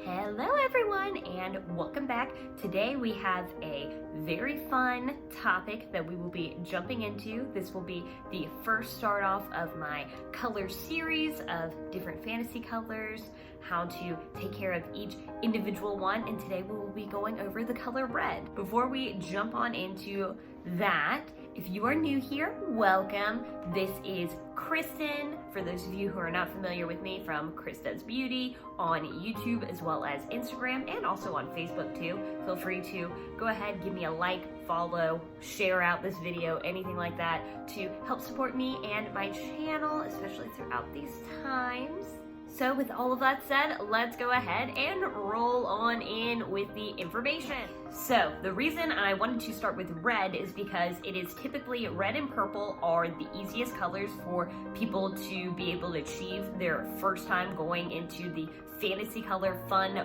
Hello everyone and welcome back. Today we have a very fun topic that we will be jumping into. This will be the first start off of my color series of different fantasy colors, how to take care of each individual one, and today we will be going over the color red. Before we jump on into that, if you are new here, welcome. This is Kristen, for those of you who are not familiar with me, from Chris Does Beauty on YouTube as well as Instagram and also on Facebook too. Feel free to go ahead, give me a like, follow, share out this video, anything like that to help support me and my channel, especially throughout these times. So with all of that said, let's go ahead and roll on in with the information. So the reason I wanted to start with red is because it is typically red and purple are the easiest colors for people to be able to achieve their first time going into the fantasy color, fun,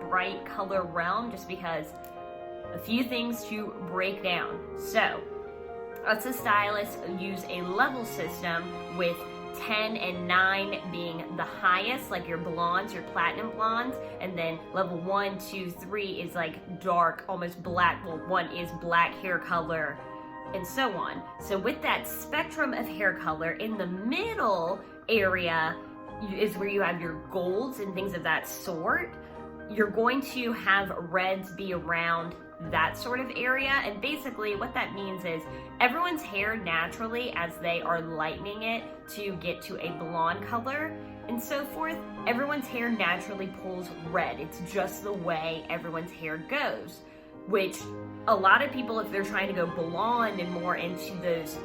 bright color realm, just because a few things to break down. So us as stylists use a level system with 10 and 9 being the highest, like your blondes, your platinum blondes, and then level 1, 2, 3 is like dark, almost black. Well, 1 is black hair color, and so on. So with that spectrum of hair color, in the middle area is where you have your golds and things of that sort. You're going to have reds be around that sort of area, and basically what that means is everyone's hair naturally, as they are lightening it to get to a blonde color and so forth, everyone's hair naturally pulls red. It's just the way everyone's hair goes, which a lot of people, if they're trying to go blonde and more into those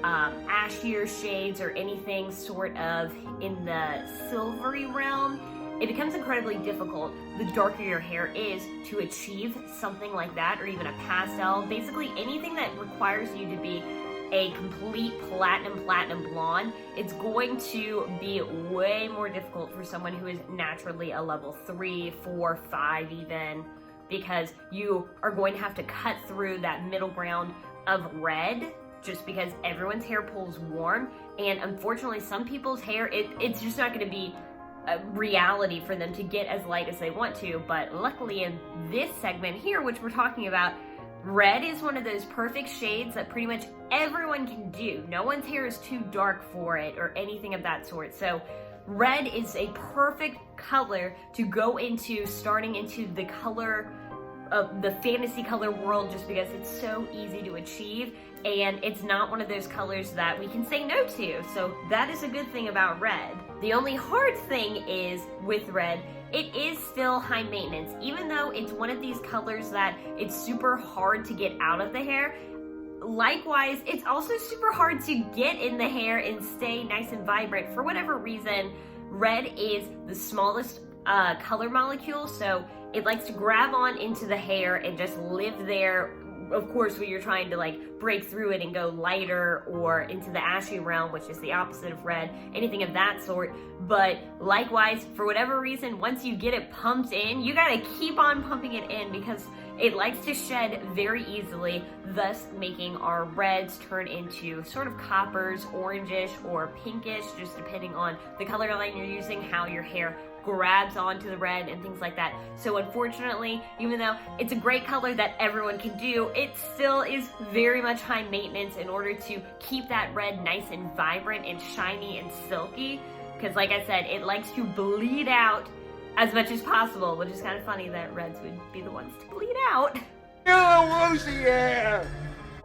ashier shades or anything sort of in the silvery realm, it becomes incredibly difficult the darker your hair is to achieve something like that, or even a pastel. Basically anything that requires you to be a complete platinum blonde, it's going to be way more difficult for someone who is naturally a level 3, 4, 5 even, because you are going to have to cut through that middle ground of red, just because everyone's hair pulls warm, and unfortunately some people's hair, it's just not going to be a reality for them to get as light as they want to. But luckily in this segment here, which we're talking about, red is one of those perfect shades that pretty much everyone can do. No one's hair is too dark for it or anything of that sort. So red is a perfect color to go into, starting into the color of the fantasy color world, just because it's so easy to achieve, and it's not one of those colors that we can say no to. So that is a good thing about red. The only hard thing is with red, it is still high maintenance. Even though it's one of these colors that it's super hard to get out of the hair, likewise, it's also super hard to get in the hair and stay nice and vibrant. For whatever reason, red is the smallest color molecule, so it likes to grab on into the hair and just live there. Of course, when you're trying to like break through it and go lighter or into the ashy realm, which is the opposite of red, anything of that sort. But likewise, for whatever reason, once you get it pumped in, you gotta keep on pumping it in, because it likes to shed very easily, thus making our reds turn into sort of coppers, orangish, or pinkish, just depending on the color line you're using, how your hair grabs onto the red and things like that. So unfortunately, even though it's a great color that everyone can do, it still is very much high maintenance in order to keep that red nice and vibrant and shiny and silky, because like I said, it likes to bleed out as much as possible, which is kind of funny that reds would be the ones to bleed out.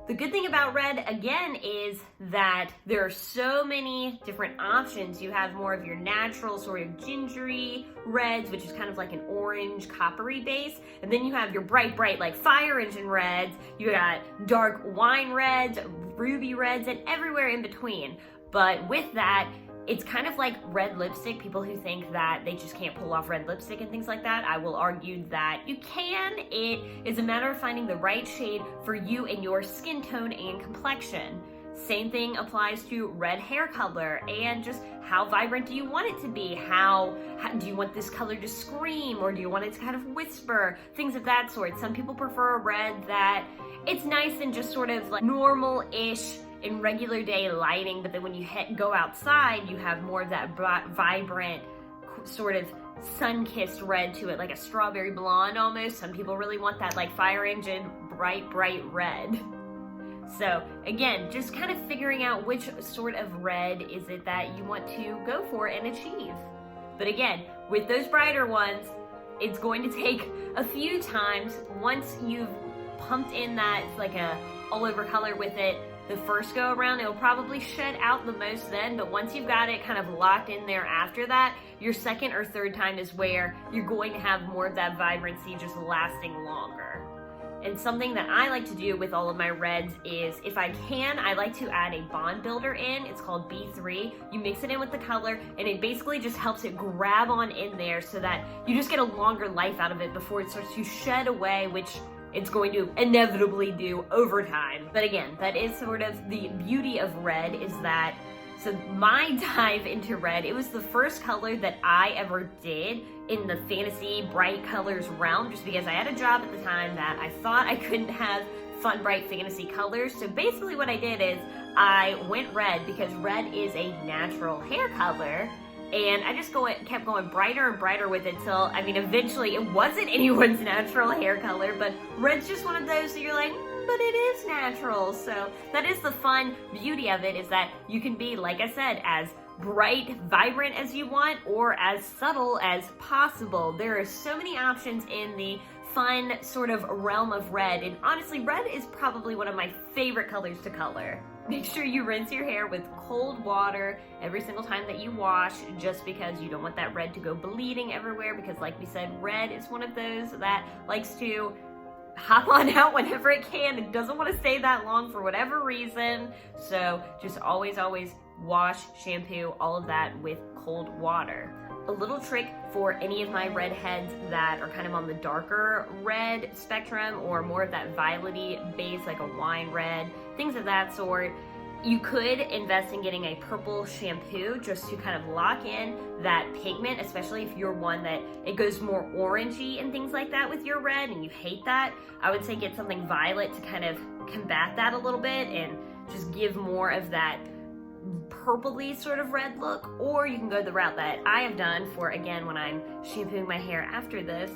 The good thing about red, again, is that there are so many different options. You have more of your natural sort of gingery reds, which is kind of like an orange coppery base. And then you have your bright, like fire engine reds. You got dark wine reds, ruby reds, and everywhere in between. But with that, it's kind of like red lipstick. People who think that they just can't pull off red lipstick and things like that, I will argue that you can. It is a matter of finding the right shade for you and your skin tone and complexion. Same thing applies to red hair color, and just how vibrant do you want it to be? How do you want this color to scream, or do you want it to kind of whisper? Things of that sort. Some people prefer a red that it's nice and just sort of like normal-ish in regular day lighting, but then when you go outside, you have more of that vibrant sort of sun-kissed red to it, like a strawberry blonde almost. Some people really want that like fire engine bright red. So again, just kind of figuring out which sort of red is it that you want to go for and achieve. But again, with those brighter ones, it's going to take a few times. Once you've pumped in that like a all over color with it the first go around, it'll probably shed out the most then, but once you've got it kind of locked in there after that, your second or third time is where you're going to have more of that vibrancy just lasting longer. And something that I like to do with all of my reds is, if I can, I like to add a bond builder in. It's called B3. You mix it in with the color, and it basically just helps it grab on in there so that you just get a longer life out of it before it starts to shed away, which it's going to inevitably do over time. But again, that is sort of the beauty of red, is that, so my dive into red, it was the first color that I ever did in the fantasy bright colors realm, just because I had a job at the time that I thought I couldn't have fun, bright fantasy colors. So basically what I did is I went red because red is a natural hair color. And I just kept going brighter and brighter with it till, I mean, eventually it wasn't anyone's natural hair color, but red's just one of those that you're like, but it is natural. So that is the fun beauty of it, is that you can be, like I said, as bright, vibrant as you want, or as subtle as possible. There are so many options in the fun sort of realm of red, and honestly, red is probably one of my favorite colors to color. Make sure you rinse your hair with cold water every single time that you wash, just because you don't want that red to go bleeding everywhere, because like we said, red is one of those that likes to hop on out whenever it can. It doesn't want to stay that long for whatever reason. So just always wash, shampoo, all of that with cold water. A little trick for any of my red heads that are kind of on the darker red spectrum, or more of that violety base, like a wine red, things of that sort, you could invest in getting a purple shampoo just to kind of lock in that pigment, especially if you're one that it goes more orangey and things like that with your red and you hate that. I would say get something violet to kind of combat that a little bit and just give more of that purpley sort of red look. Or you can go the route that I have done for, again, when I'm shampooing my hair after this,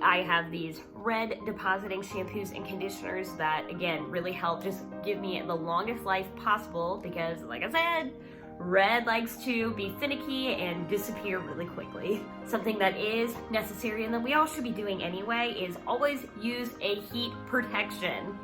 I have these red depositing shampoos and conditioners that, again, really help just give me the longest life possible, because like I said, red likes to be finicky and disappear really quickly. Something that is necessary and that we all should be doing anyway is always use a heat protection.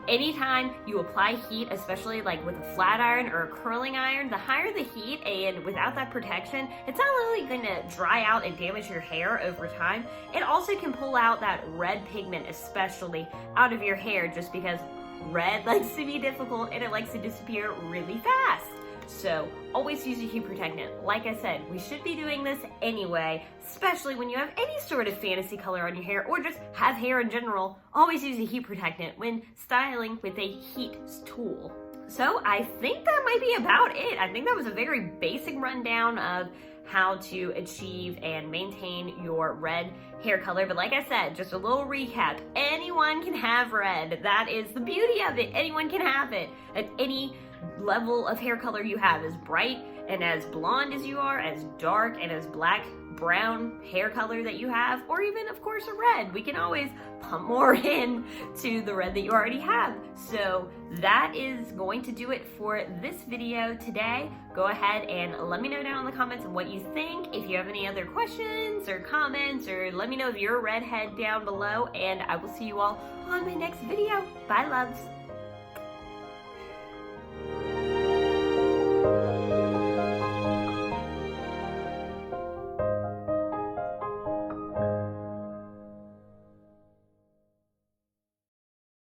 Anytime you apply heat, especially like with a flat iron or a curling iron, the higher the heat and without that protection, it's not only gonna dry out and damage your hair over time, it also can pull out that red pigment, especially out of your hair, just because red likes to be difficult and it likes to disappear really fast. So always use a heat protectant. Like I said, we should be doing this anyway, especially when you have any sort of fantasy color on your hair, or just have hair in general. Always use a heat protectant when styling with a heat tool. So I think that might be about it. I think that was a very basic rundown of how to achieve and maintain your red hair color. But like I said, just a little recap, anyone can have red. That is the beauty of it. Anyone can have it at any level of hair color you have, as bright and as blonde as you are, as dark and as black, brown hair color that you have, or even of course a red. We can always pump more in to the red that you already have. So that is going to do it for this video today. Go ahead and let me know down in the comments what you think. If you have any other questions or comments, or let me know if you're a redhead down below, and I will see you all on my next video. Bye, loves.